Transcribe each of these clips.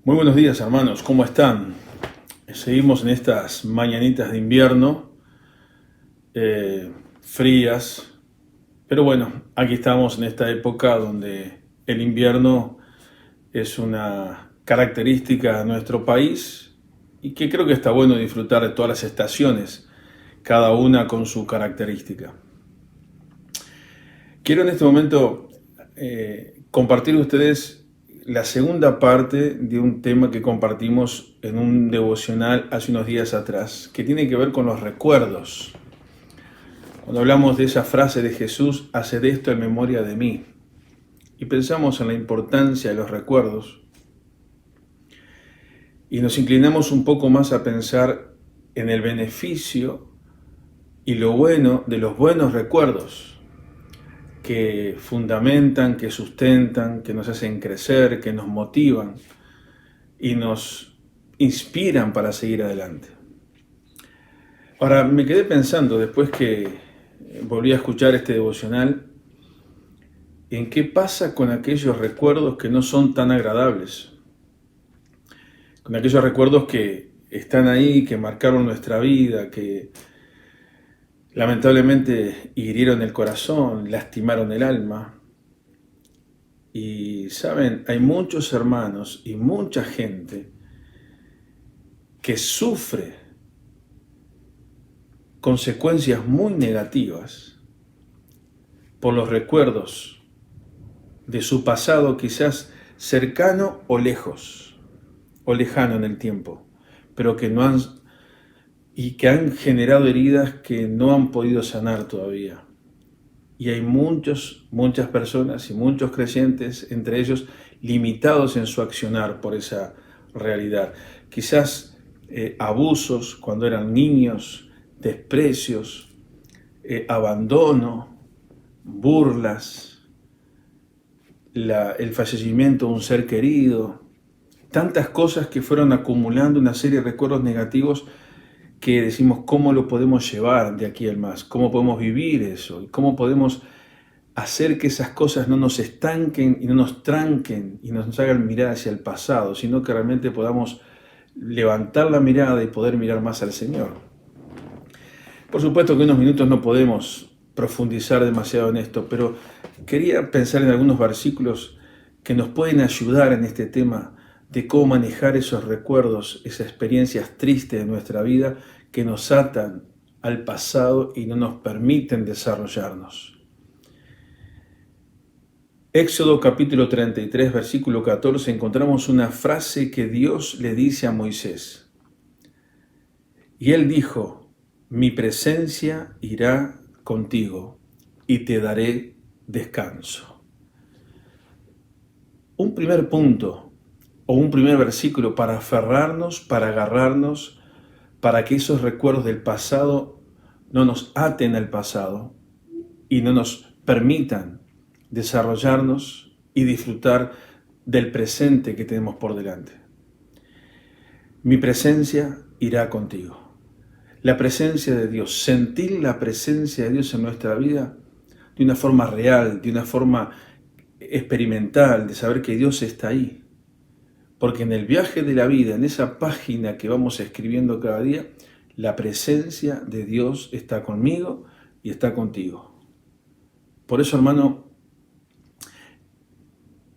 Muy buenos días, hermanos, ¿cómo están? Seguimos en estas mañanitas de invierno, frías, pero bueno, aquí estamos en esta época donde el invierno es una característica de nuestro país y que creo que está bueno disfrutar de todas las estaciones, cada una con su característica. Quiero en este momento compartir con ustedes la segunda parte de un tema que compartimos en un devocional hace unos días atrás, que tiene que ver con los recuerdos. Cuando hablamos de esa frase de Jesús, haced esto en memoria de mí, y pensamos en la importancia de los recuerdos, y nos inclinamos un poco más a pensar en el beneficio y lo bueno de los buenos recuerdos, que fundamentan, que sustentan, que nos hacen crecer, que nos motivan y nos inspiran para seguir adelante. Ahora, me quedé pensando, después que volví a escuchar este devocional, en qué pasa con aquellos recuerdos que no son tan agradables, con aquellos recuerdos que están ahí, que marcaron nuestra vida, que lamentablemente hirieron el corazón, lastimaron el alma. Y saben, hay muchos hermanos y mucha gente que sufre consecuencias muy negativas por los recuerdos de su pasado, quizás cercano o lejos, o lejano en el tiempo, pero que han generado heridas que no han podido sanar todavía. Y hay muchas personas y muchos creyentes, entre ellos, limitados en su accionar por esa realidad. Quizás abusos cuando eran niños, desprecios, abandono, burlas, el fallecimiento de un ser querido, tantas cosas que fueron acumulando una serie de recuerdos negativos que decimos cómo lo podemos llevar de aquí al más, cómo podemos vivir eso, y cómo podemos hacer que esas cosas no nos estanquen y no nos tranquen y nos hagan mirar hacia el pasado, sino que realmente podamos levantar la mirada y poder mirar más al Señor. Por supuesto que en unos minutos no podemos profundizar demasiado en esto, pero quería pensar en algunos versículos que nos pueden ayudar en este tema de cómo manejar esos recuerdos, esas experiencias tristes de nuestra vida que nos atan al pasado y no nos permiten desarrollarnos. Éxodo capítulo 33, versículo 14, encontramos una frase que Dios le dice a Moisés. Y él dijo, mi presencia irá contigo y te daré descanso. Un primer punto o un primer versículo para aferrarnos, para agarrarnos, para que esos recuerdos del pasado no nos aten al pasado y no nos permitan desarrollarnos y disfrutar del presente que tenemos por delante. Mi presencia irá contigo. La presencia de Dios, sentir la presencia de Dios en nuestra vida de una forma real, de una forma experimental, de saber que Dios está ahí. Porque en el viaje de la vida, en esa página que vamos escribiendo cada día, la presencia de Dios está conmigo y está contigo. Por eso, hermano,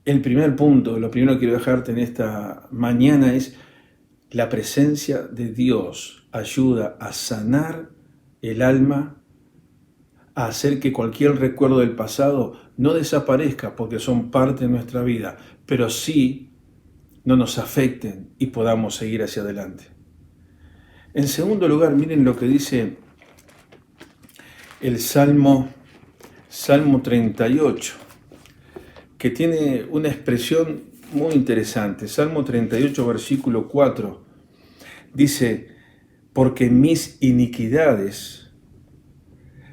el primer punto, lo primero que quiero dejarte en esta mañana es la presencia de Dios ayuda a sanar el alma, a hacer que cualquier recuerdo del pasado no desaparezca porque son parte de nuestra vida, pero sí no nos afecten y podamos seguir hacia adelante. En segundo lugar, miren lo que dice el Salmo 38, que tiene una expresión muy interesante. Salmo 38, versículo 4, dice, porque mis iniquidades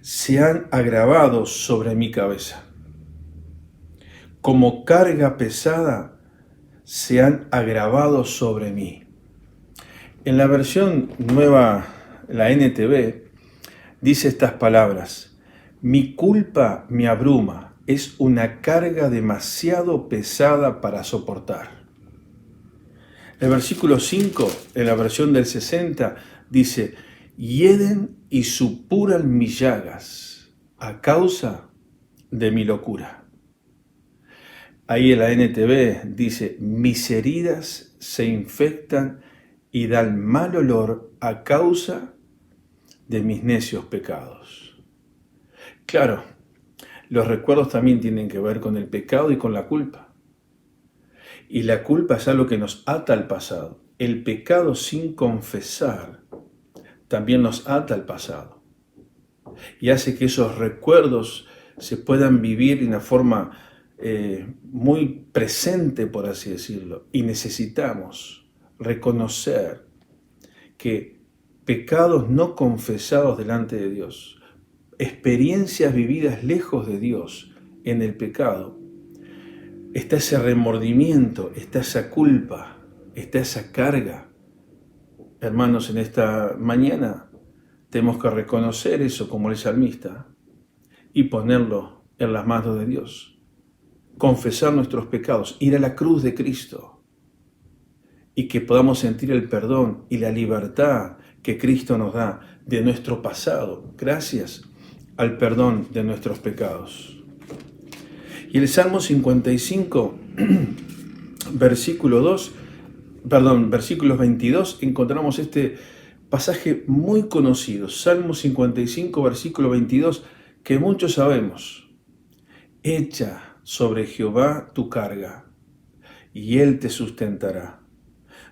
se han agravado sobre mi cabeza. Como carga pesada se han agravado sobre mí. En la versión nueva, la NTV, dice estas palabras, mi culpa me abruma, es una carga demasiado pesada para soportar. El versículo 5, en la versión del 60, dice, hieden y supuran mis llagas a causa de mi locura. Ahí en la NTV dice, mis heridas se infectan y dan mal olor a causa de mis necios pecados. Claro, los recuerdos también tienen que ver con el pecado y con la culpa. Y la culpa es algo que nos ata al pasado. El pecado sin confesar también nos ata al pasado. Y hace que esos recuerdos se puedan vivir de una forma muy presente, por así decirlo. Y necesitamos reconocer que pecados no confesados delante de Dios, experiencias vividas lejos de Dios en el pecado, está ese remordimiento, está esa culpa, está esa carga. Hermanos, en esta mañana tenemos que reconocer eso como el salmista y ponerlo en las manos de Dios. Confesar nuestros pecados, ir a la cruz de Cristo y que podamos sentir el perdón y la libertad que Cristo nos da de nuestro pasado, gracias al perdón de nuestros pecados. Y el Salmo 55, versículos 22, encontramos este pasaje muy conocido, Salmo 55, versículo 22, que muchos sabemos. Echa sobre Jehová tu carga, y Él te sustentará.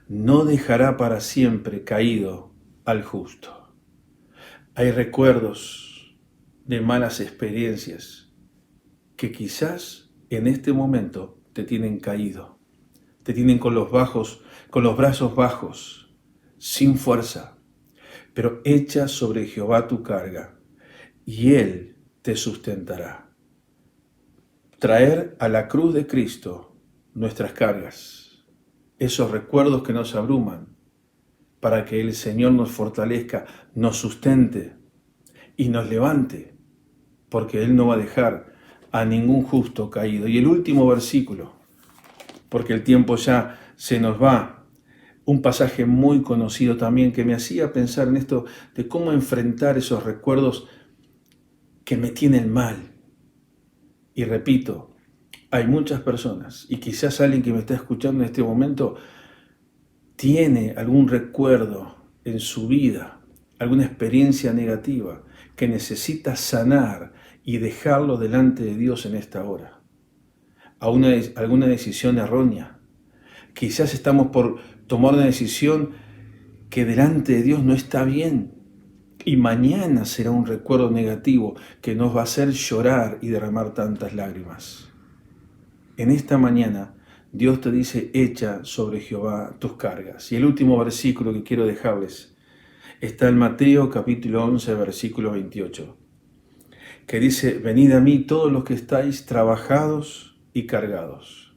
No dejará para siempre caído al justo. Hay recuerdos de malas experiencias que quizás en este momento te tienen caído, te tienen con los brazos bajos, sin fuerza, pero echa sobre Jehová tu carga y Él te sustentará. Traer a la cruz de Cristo nuestras cargas, esos recuerdos que nos abruman, para que el Señor nos fortalezca, nos sustente y nos levante, porque Él no va a dejar a ningún justo caído. Y el último versículo, porque el tiempo ya se nos va, un pasaje muy conocido también que me hacía pensar en esto de cómo enfrentar esos recuerdos que me tienen mal. Y repito, hay muchas personas, y quizás alguien que me está escuchando en este momento tiene algún recuerdo en su vida, alguna experiencia negativa que necesita sanar y dejarlo delante de Dios en esta hora. Alguna decisión errónea. Quizás estamos por tomar una decisión que delante de Dios no está bien. Y mañana será un recuerdo negativo que nos va a hacer llorar y derramar tantas lágrimas. En esta mañana Dios te dice, echa sobre Jehová tus cargas. Y el último versículo que quiero dejarles está en Mateo capítulo 11, versículo 28. Que dice, venid a mí todos los que estáis trabajados y cargados,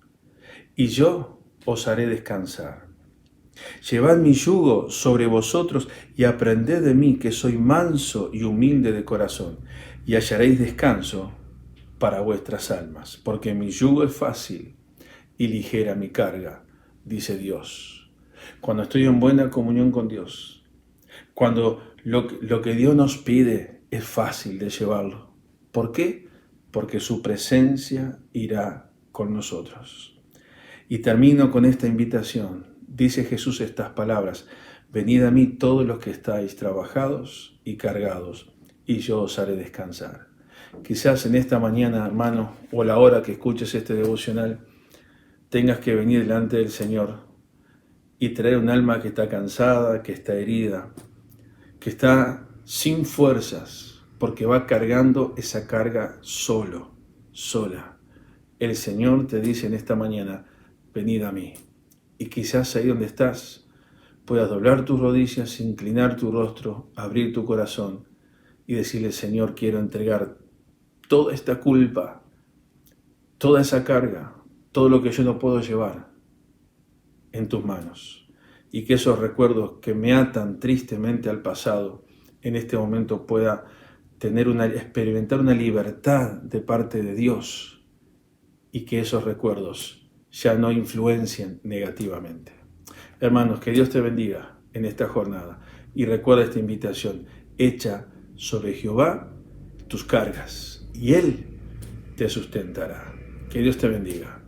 y yo os haré descansar. Llevad mi yugo sobre vosotros y aprended de mí, que soy manso y humilde de corazón, y hallaréis descanso para vuestras almas, porque mi yugo es fácil y ligera mi carga, dice Dios. Cuando estoy en buena comunión con Dios, cuando lo que Dios nos pide es fácil de llevarlo. ¿Por qué? Porque su presencia irá con nosotros. Y termino con esta invitación. Dice Jesús estas palabras, venid a mí todos los que estáis trabajados y cargados, y yo os haré descansar. Quizás en esta mañana, hermano, o a la hora que escuches este devocional, tengas que venir delante del Señor y traer un alma que está cansada, que está herida, que está sin fuerzas, porque va cargando esa carga sola. El Señor te dice en esta mañana, venid a mí. Y quizás ahí donde estás, puedas doblar tus rodillas, inclinar tu rostro, abrir tu corazón y decirle, Señor, quiero entregar toda esta culpa, toda esa carga, todo lo que yo no puedo llevar en tus manos. Y que esos recuerdos que me atan tristemente al pasado, en este momento pueda experimentar una libertad de parte de Dios y que esos recuerdos ya no influencien negativamente. Hermanos, que Dios te bendiga en esta jornada y recuerda esta invitación: echa sobre Jehová tus cargas y Él te sustentará. Que Dios te bendiga.